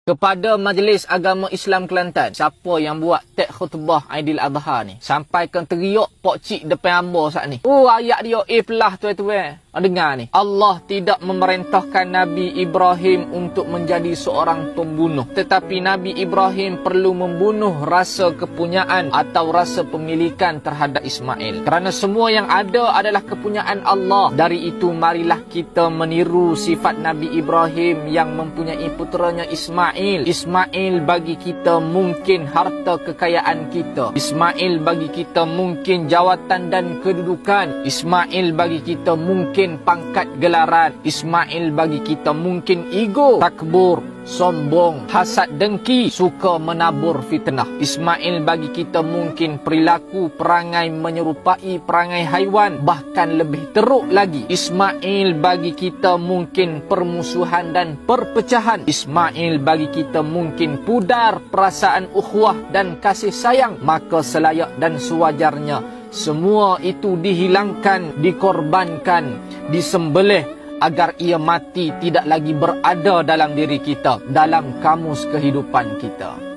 Kepada Majlis Agama Islam Kelantan, siapa yang buat tek khutbah Aidil Adha ni, sampaikan teriak pak cik depan hamba saat ni. Ayat dia pelah tuan-tuan. Dengar ni. Allah tidak memerintahkan Nabi Ibrahim untuk menjadi seorang pembunuh. Tetapi Nabi Ibrahim perlu membunuh rasa kepunyaan atau rasa pemilikan terhadap Ismail. Kerana semua yang ada adalah kepunyaan Allah. Dari itu marilah kita meniru sifat Nabi Ibrahim yang mempunyai puteranya Ismail. Ismail bagi kita mungkin harta kekayaan kita. Ismail bagi kita mungkin jawatan dan kedudukan. Ismail bagi kita mungkin pangkat gelaran. Ismail bagi kita mungkin ego, takbur, sombong, hasad dengki, suka menabur fitnah. Ismail bagi kita mungkin perilaku perangai menyerupai perangai haiwan, bahkan lebih teruk lagi. Ismail bagi kita mungkin permusuhan dan perpecahan. Ismail bagi kita mungkin pudar perasaan ukhuwah dan kasih sayang. Maka selayak dan sewajarnya semua itu dihilangkan, dikorbankan, disembelih agar ia mati tidak lagi berada dalam diri kita, dalam kamus kehidupan kita.